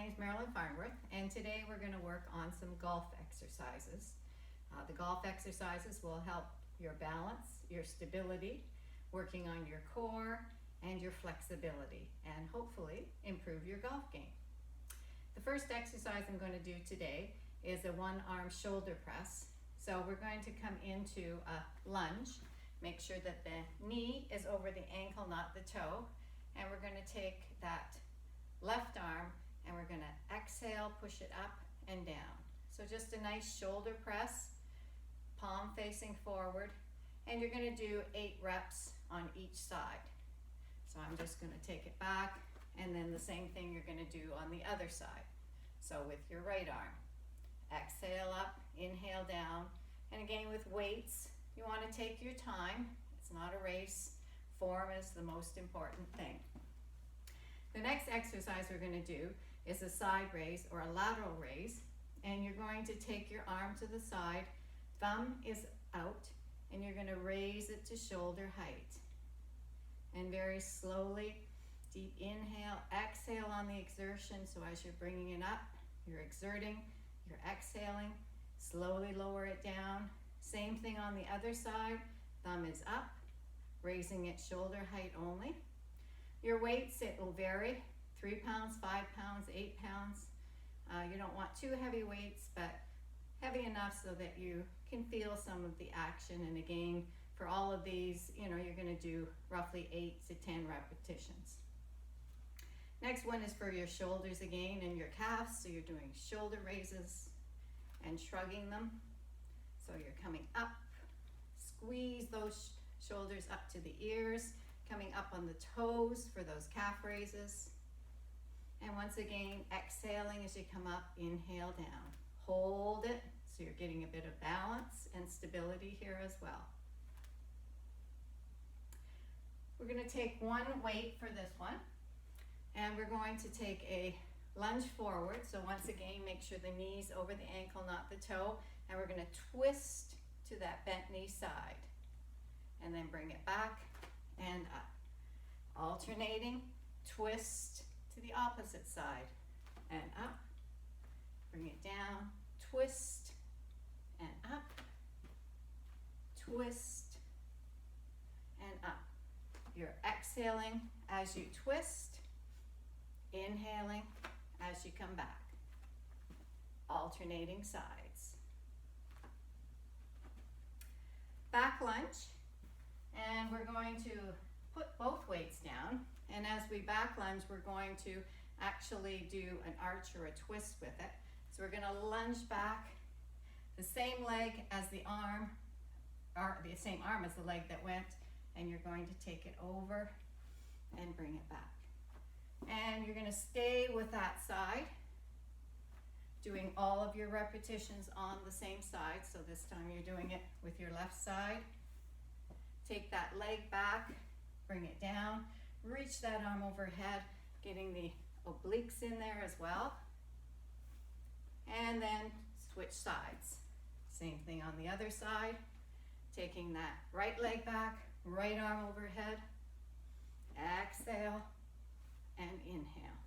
name is Marilyn Farnworth, and today we're going to work on some golf exercises. The golf exercises will help your balance, your stability, working on your core and your flexibility, and hopefully improve your golf game. The first exercise I'm going to do today is a one-arm shoulder press. So we're going to come into a lunge. Make sure that the knee is over the ankle, not the toe. And we're going to take that left arm and we're going to exhale, push it up and down. So just a nice shoulder press, palm facing forward, and you're going to do 8 reps on each side. So I'm just going to take it back, and then the same thing you're going to do on the other side. So with your right arm, exhale up, inhale down, and again with weights, you want to take your time. It's not a race. Form is the most important thing. The next exercise we're going to do is a side raise or a lateral raise, and you're going to take your arm to the side, thumb is out, and you're going to raise it to shoulder height. And very slowly, deep inhale, exhale on the exertion. So as you're bringing it up, you're exerting, you're exhaling, slowly lower it down. Same thing on the other side, thumb is up, raising it shoulder height only. Your weights, it will vary, 3 pounds, 5 pounds, 8 pounds. You don't want too heavy weights, but heavy enough so that you can feel some of the action. And again, for all of these, you're going to do roughly 8 to 10 repetitions. Next one is for your shoulders again and your calves. So you're doing shoulder raises and shrugging them. So you're coming up, squeeze those shoulders up to the ears, coming up on the toes for those calf raises. And once again, exhaling as you come up, inhale down. Hold it, so you're getting a bit of balance and stability here as well. We're going to take one weight for this one, and we're going to take a lunge forward. So once again, make sure the knee's over the ankle, not the toe, and we're going to twist to that bent knee side, and then bring it back and up. Alternating, twist to the opposite side, and up, bring it down, twist, and up, twist, and up. You're exhaling as you twist, inhaling as you come back. Alternating sides. Back lunge, and we're going to put both weights down, and as we back lunge, we're going to actually do an arch or a twist with it. So we're going to lunge back, the same leg as the arm, or the same arm as the leg that went, and you're going to take it over and bring it back. And you're going to stay with that side, doing all of your repetitions on the same side. So this time you're doing it with your left side. Take that leg back, bring it down, reach that arm overhead, getting the obliques in there as well. And then switch sides. Same thing on the other side. Taking that right leg back, right arm overhead, exhale and inhale.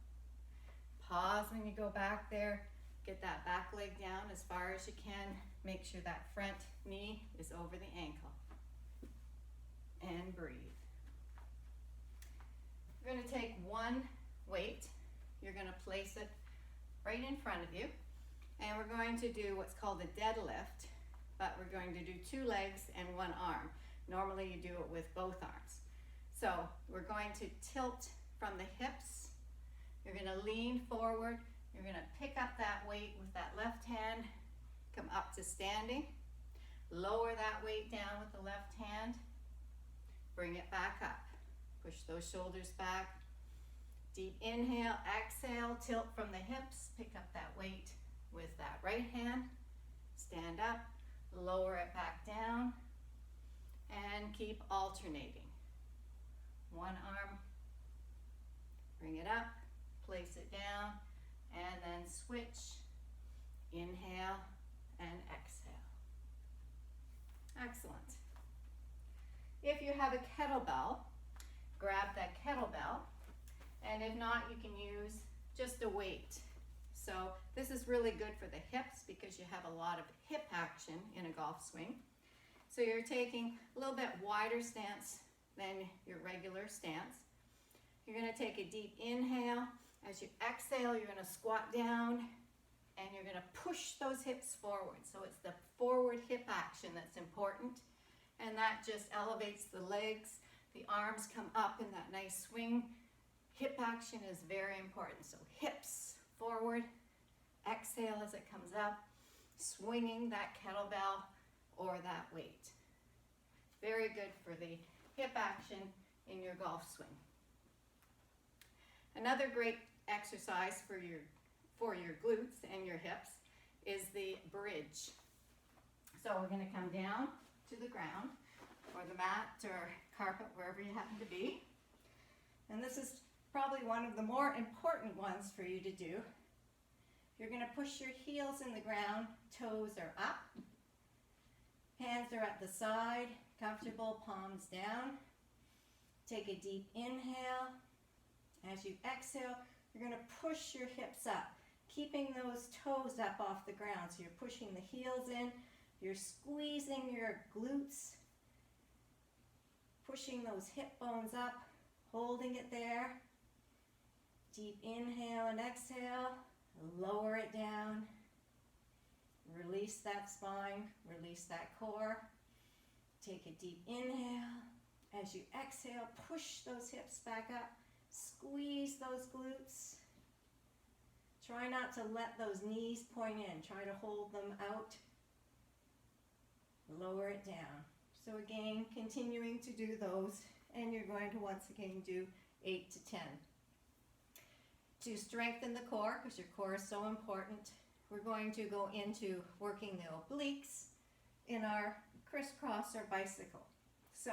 Pause when you go back there, get that back leg down as far as you can. Make sure that front knee is over the ankle. And breathe. You're going to take one weight, you're going to place it right in front of you, and we're going to do what's called a deadlift, but we're going to do 2 legs and 1 arm. Normally you do it with both arms. So we're going to tilt from the hips, you're going to lean forward, you're going to pick up that weight with that left hand, come up to standing, lower that weight down with the left hand, bring it back up. Push those shoulders back. Deep inhale, exhale, tilt from the hips, pick up that weight with that right hand, stand up, lower it back down, and keep alternating. One arm, bring it up, place it down, and then switch, inhale, and exhale. Excellent. If you have a kettlebell, grab that kettlebell, and if not, you can use just a weight So this is really good for the hips because you have a lot of hip action in a golf swing. So you're taking a little bit wider stance than your regular stance. You're going to take a deep inhale. As you exhale, you're going to squat down and you're going to push those hips forward. So it's the forward hip action that's important, and that just elevates the legs. The arms come up in that nice swing. Hip action is very important. So hips forward, exhale as it comes up, swinging that kettlebell or that weight. Very good for the hip action in your golf swing. Another great exercise for your glutes and your hips is the bridge. So we're going to come down to the ground or the mat or carpet, wherever you happen to be. And this is probably one of the more important ones for you to do. You're going to push your heels in the ground, toes are up, hands are at the side, comfortable, palms down. Take a deep inhale. As you exhale, you're going to push your hips up, keeping those toes up off the ground. So you're pushing the heels in, you're squeezing your glutes, pushing those hip bones up, holding it there. Deep inhale and exhale, lower it down, release that spine, release that core. Take a deep inhale. As you exhale, push those hips back up, squeeze those glutes. Try not to let those knees point in. Try to hold them out. Lower it down. So again, continuing to do those, and you're going to once again do 8 to 10. To strengthen the core, because your core is so important, we're going to go into working the obliques in our crisscross or bicycle. So,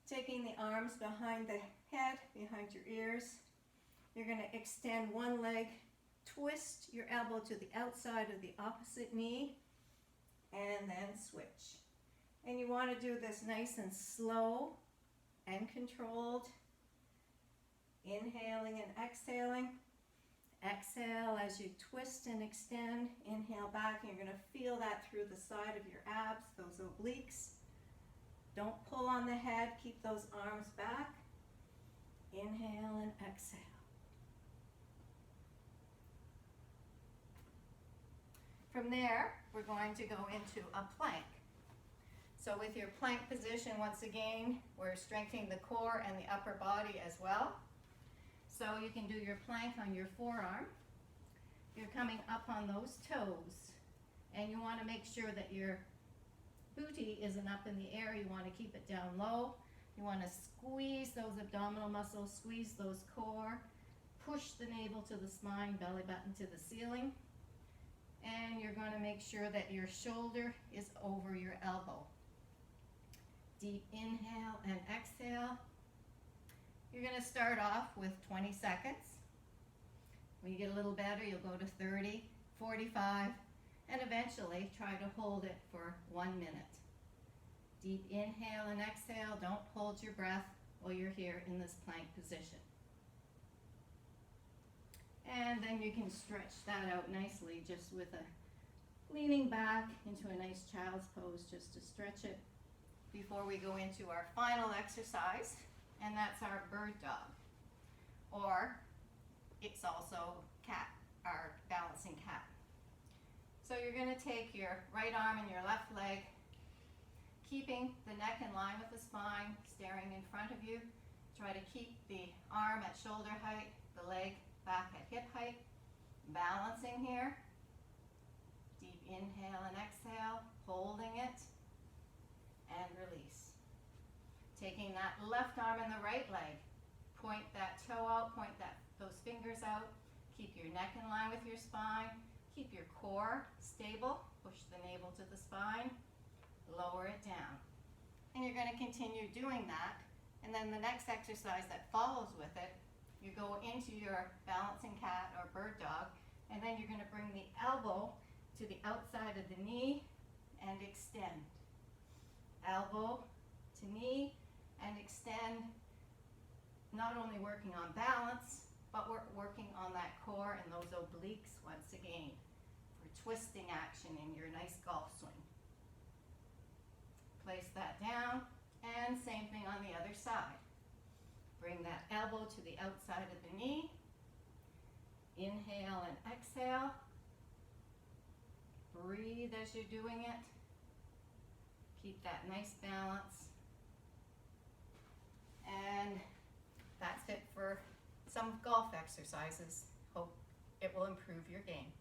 taking the arms behind the head, behind your ears, you're going to extend one leg, twist your elbow to the outside of the opposite knee, and then switch. And you want to do this nice and slow and controlled. Inhaling and exhaling. Exhale as you twist and extend. Inhale back, and you're going to feel that through the side of your abs, those obliques. Don't pull on the head, keep those arms back. Inhale and exhale. From there, we're going to go into a plank. So with your plank position, once again, we're strengthening the core and the upper body as well. So you can do your plank on your forearm. You're coming up on those toes, and you want to make sure that your booty isn't up in the air. You want to keep it down low. You want to squeeze those abdominal muscles, squeeze those core, push the navel to the spine, belly button to the ceiling. And you're going to make sure that your shoulder is over your elbow. Deep inhale and exhale. You're going to start off with 20 seconds. When you get a little better, you'll go to 30, 45, and eventually try to hold it for 1 minute. Deep inhale and exhale. Don't hold your breath while you're here in this plank position. And then you can stretch that out nicely just with a leaning back into a nice child's pose, just to stretch it before we go into our final exercise, and that's our bird dog, or it's also cat, our balancing cat. So you're going to take your right arm and your left leg, keeping the neck in line with the spine, staring in front of you. Try to keep the arm at shoulder height, the leg back at hip height. Balancing here. Deep inhale and exhale, holding it, and release. Taking that left arm and the right leg, point that toe out, point those fingers out. Keep your neck in line with your spine. Keep your core stable. Push the navel to the spine. Lower it down. And you're going to continue doing that. And then the next exercise that follows with it, you go into your balancing cat or bird dog, and then you're going to bring the elbow to the outside of the knee and extend. Elbow to knee and extend, not only working on balance, but we're working on that core and those obliques once again for twisting action in your nice golf swing. Place that down, and same thing on the other side. Bring that elbow to the outside of the knee. Inhale and exhale. Breathe as you're doing it. Keep that nice balance. And that's it for some golf exercises. Hope it will improve your game.